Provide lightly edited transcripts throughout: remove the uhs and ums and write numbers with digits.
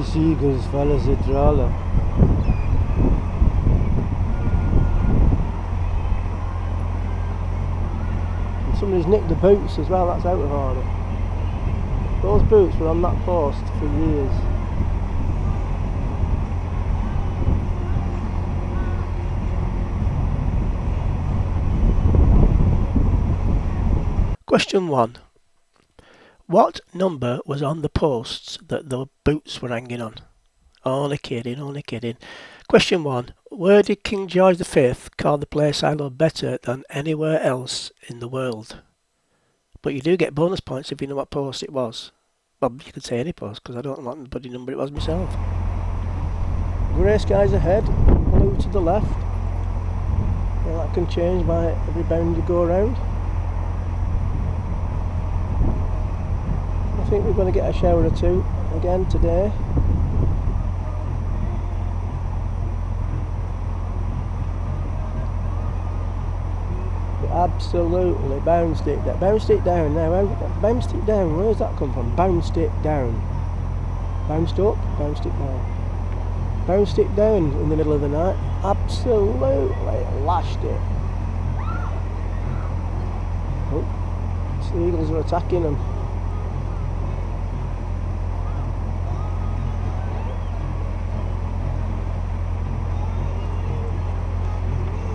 seagulls fellas the trawler. And somebody's nicked the boots as well, that's out of order. Those boots were on that post for years. Question 1. What number was on the posts that the boots were hanging on? Only kidding, only kidding. Question 1. Where did King George V call the place I love better than anywhere else in the world? But you do get bonus points if you know what post it was. Well, you could say any post, because I don't know what bloody number it was myself. Grey skies ahead, blue to the left. Yeah, that can change by every bound you go around. I think we're going to get a shower or two again today. Absolutely bounced it down. Bounced it down now. Bounced it down. Where's that come from? Bounced it down. Bounced up. Bounced it down. Bounced it down in the middle of the night. Absolutely lashed it. Oh, seagulls are attacking them.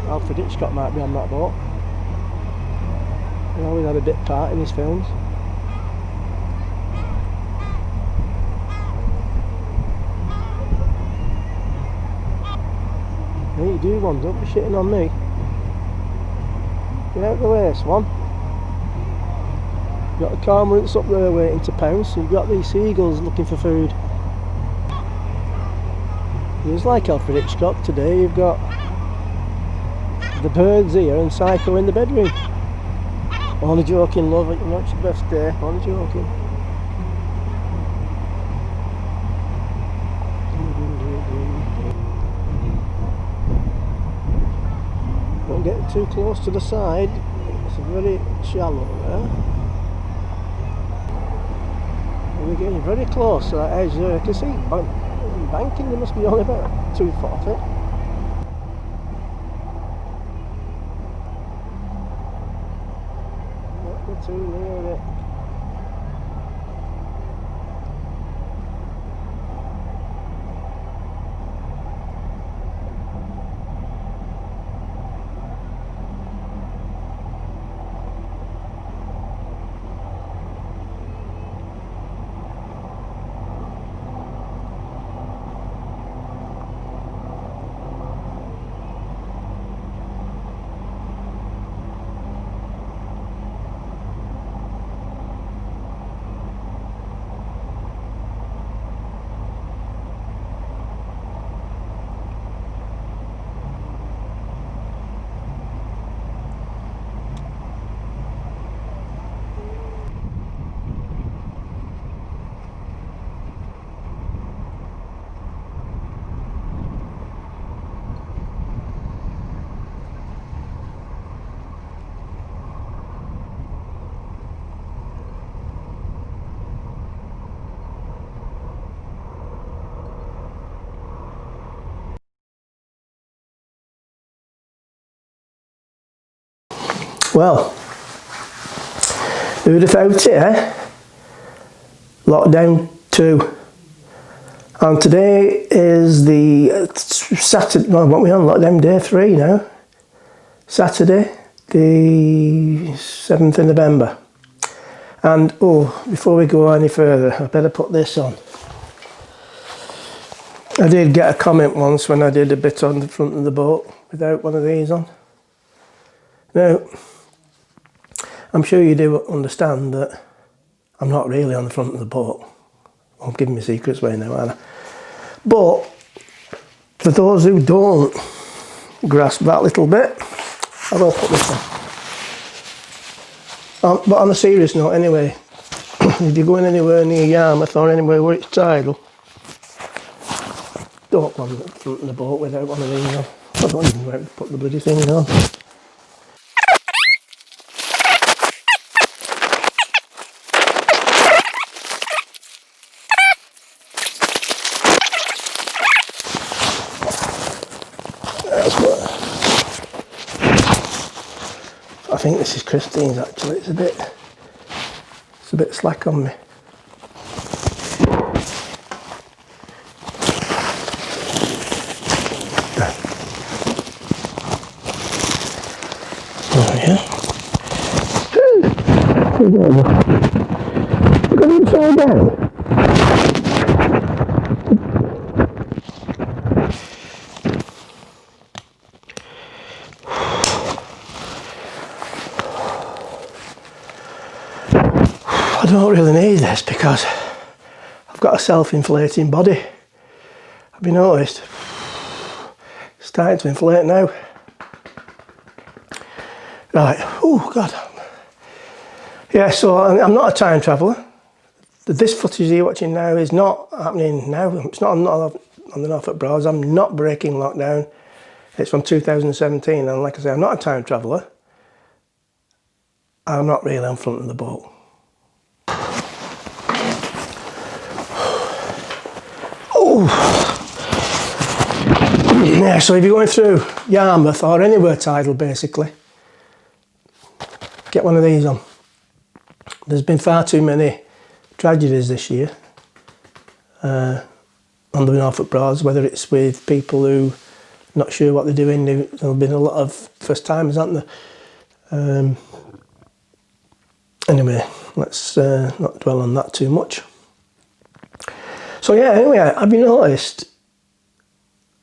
Alfred Hitchcock might be on that boat. He always had a bit part in his films. Hey, you do one, don't be shitting on me. Get out of the way, Swan. You've got the cormorants up there waiting to pounce, and you've got these seagulls looking for food. It's like Alfred Hitchcock today, you've got the birds here and Psycho in the bedroom. Only joking, love, you know it's your birthday, only joking. Don't get too close to the side, it's very shallow there. We're getting very close to that edge there, I can see banking, there must be only about 240. Too near it. Well, who'd have thought it, eh? Lockdown 2. And today is the Saturday, well, what are we on? Lockdown day 3 now. Saturday, the 7th of November. And, oh, before we go any further, I better put this on. I did get a comment once when I did a bit on the front of the boat without one of these on. Now, I'm sure you do understand that I'm not really on the front of the boat. I'm giving my secrets away now, aren't I? But for those who don't grasp that little bit, I will put this on. But on a serious note anyway, if you're going anywhere near Yarmouth or anywhere where it's tidal, don't go on the front of the boat without one of these on. I don't even know how to put the bloody thing on. That's what I think this is Christine's actually. It's a bit slack on me. Oh yeah. Look at it upside down. I don't really need this because I've got a self-inflating body. Have you noticed? It's starting to inflate now. Right, oh God. Yeah, so I'm not a time traveller. This footage you're watching now is not happening now. It's not on the Norfolk Broads. I'm not breaking lockdown. It's from 2017, and like I say, I'm not a time traveller. I'm not really on front of the boat. Oh, yeah. So if you're going through Yarmouth or anywhere tidal, basically, get one of these on. There's been far too many tragedies this year on the Norfolk Broads, whether it's with people who are not sure what they're doing. There's been a lot of first timers, haven't there? Anyway, let's not dwell on that too much. So yeah, anyway, have you noticed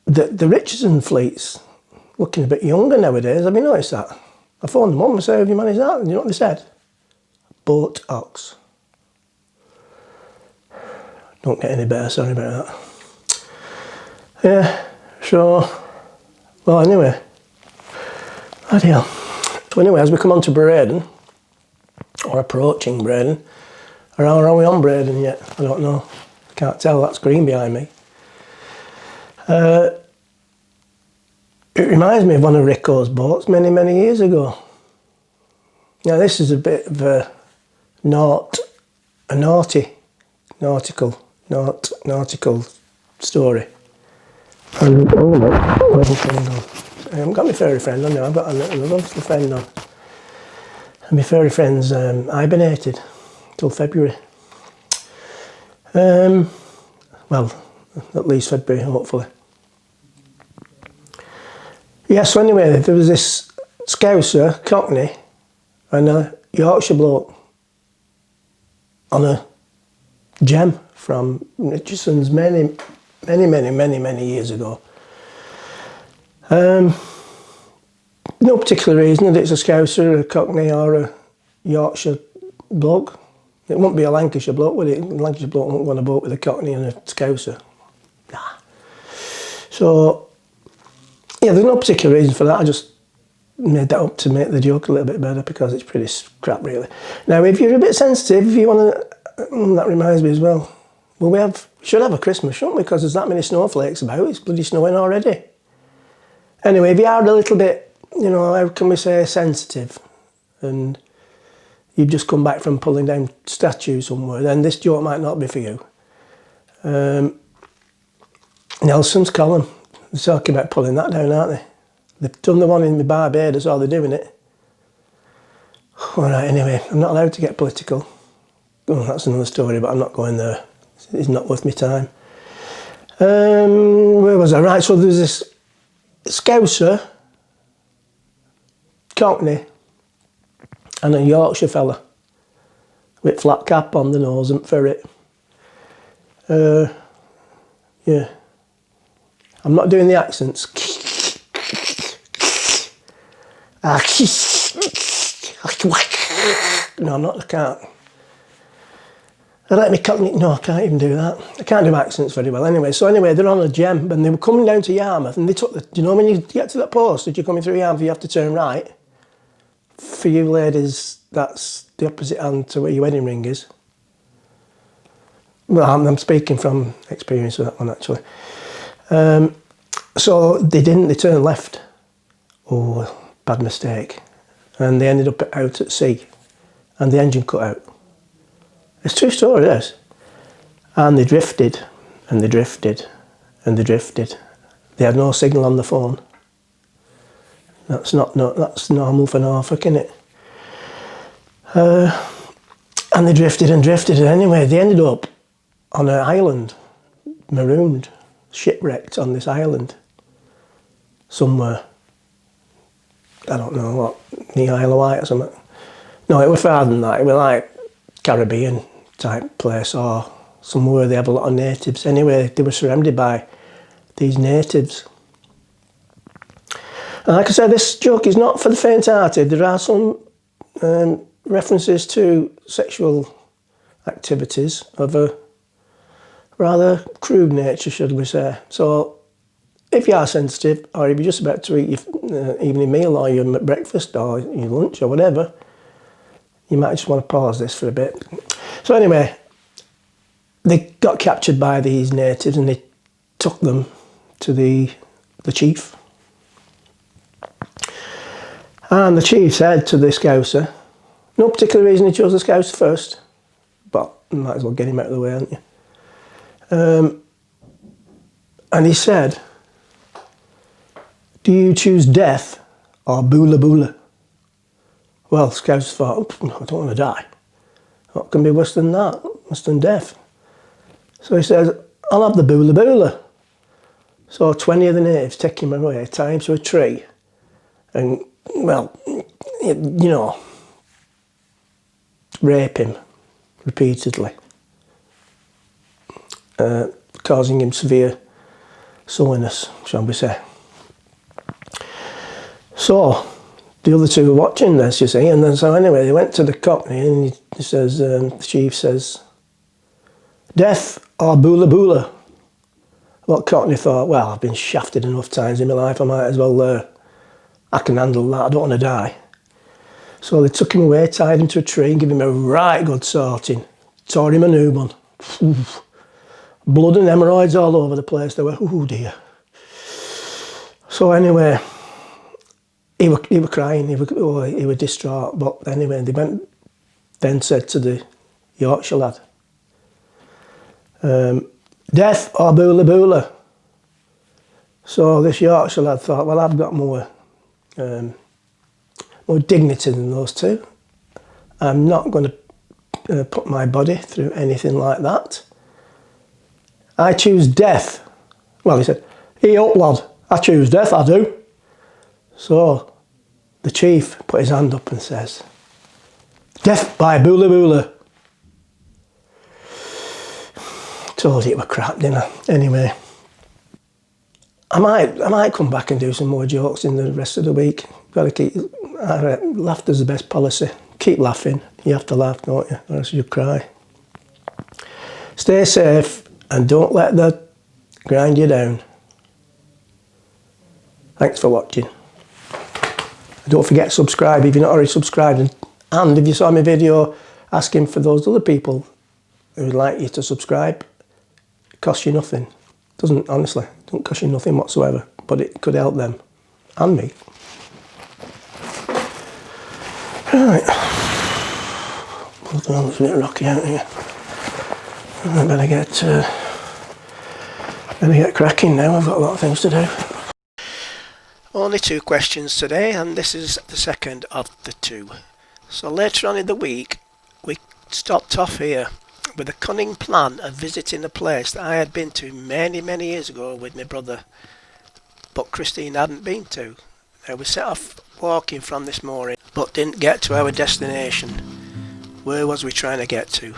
that the Richardson fleet's looking a bit younger nowadays? Have you noticed that? I phoned them up and said, have you managed that? And you know what they said? Botox. Don't get any better, sorry about that. Yeah, so, well anyway. Ideal. So anyway, as we come on to Braden, or approaching Braden, or are we on Braden yet? I don't know. Can't tell, that's green behind me. It reminds me of one of Rico's boats many, many years ago. Now this is a bit of a nautical story. And, I haven't got my furry friend on now, I've got another little friend on. And my furry friend's hibernated till February. Well, at least February, hopefully. Yeah, so anyway, there was this Scouser, Cockney, and a Yorkshire bloke on a gem from Richardson's many years ago. No particular reason that it's a Scouser, a Cockney or a Yorkshire bloke. It wouldn't be a Lancashire bloke, would it? A Lancashire bloke wouldn't want a boat with a Cockney and a Scouser. Nah. So, yeah, there's no particular reason for that. I just made that up to make the joke a little bit better because it's pretty crap, really. Now, if you're a bit sensitive, if you want to... that reminds me as well. Well, we should have a Christmas, shouldn't we? Because there's that many snowflakes about. It's bloody snowing already. Anyway, if you are a little bit, you know, how can we say, sensitive, and you've just come back from pulling down statues somewhere, then this joke might not be for you. Nelson's column, they're talking about pulling that down, aren't they? They've done the one in Barbados, or they're doing it. Alright, anyway, I'm not allowed to get political. Oh, that's another story, but I'm not going there. It's not worth my time. Where was I? Right, so there's this Scouser, Cockney, and a Yorkshire fella with flat cap on the nose and ferret. Yeah. I'm not doing the accents. No, I'm not, I can't. I like me Cockney, no, I can't even do that. I can't do accents very well anyway. So anyway, they're on a gem and they were coming down to Yarmouth and they took the, you know when you get to that post that you're coming through Yarmouth, you have to turn right. For you ladies, that's the opposite hand to where your wedding ring is. Well, I'm speaking from experience with that one actually. So they didn't, they turned left. Oh, bad mistake. And they ended up out at sea and the engine cut out. It's a true story, this. And they drifted, and they drifted, and they drifted. They had no signal on the phone. That's that's normal for Norfolk, isn't it? And they drifted and drifted, and anyway, they ended up on an island, marooned, shipwrecked on this island somewhere. I don't know what, the Isle of Wight or something. No, it was farther than that. It was like Caribbean type place or somewhere where they have a lot of natives. Anyway, they were surrounded by these natives. And like I said, this joke is not for the faint-hearted. There are some references to sexual activities of a rather crude nature, should we say. So if you are sensitive, or if you're just about to eat your evening meal or your breakfast or your lunch or whatever, you might just want to pause this for a bit. So anyway, they got captured by these natives and they took them to the chief. And the chief said to the Scouser, no particular reason he chose the Scouser first, but you might as well get him out of the way, hadn't you? And he said, do you choose death or boola boola? Well, Scouser thought, I don't want to die. What can be worse than that? Worse than death? So he says, I'll have the boola boola. So 20 of the natives take him away, tie him to a tree, and, well, you know, rape him repeatedly, causing him severe soreness, shall we say. So the other two were watching this, you see, and then so anyway, they went to the Cockney and he says, the chief says, death or boola boola? What Cockney thought, well, I've been shafted enough times in my life, I might as well, I can handle that, I don't want to die. So they took him away, tied him to a tree and gave him a right good sorting. Tore him a new one. Blood and hemorrhoids all over the place. They were, oh dear. So anyway, he were crying, he were distraught. But anyway, they went, then said to the Yorkshire lad, death or boola boola? So this Yorkshire lad thought, well, I've got more dignity than those two. I'm not going to put my body through anything like that. I choose death. Well, he said, hey up lad, I choose death, I do. So the chief put his hand up and says, death by boola boola. Told you it were crap, didn't I? Anyway, I might come back and do some more jokes in the rest of the week. Got to keep, laughter's the best policy. Keep laughing. You have to laugh, don't you? Or else you cry. Stay safe and don't let that grind you down. Thanks for watching. And don't forget to subscribe if you're not already subscribed. And if you saw my video asking for those other people who would like you to subscribe, it costs you nothing. Doesn't, honestly, don't cost you nothing whatsoever, but it could help them and me. Right. It's a bit rocky out here. I better get cracking now. I've got a lot of things to do. Only 2 questions today, and this is the second of the 2. So later on in the week, we stopped off here with a cunning plan of visiting a place that I had been to many, many years ago with my brother, but Christine hadn't been to. Now we set off walking from this mooring, but didn't get to our destination. Where was we trying to get to?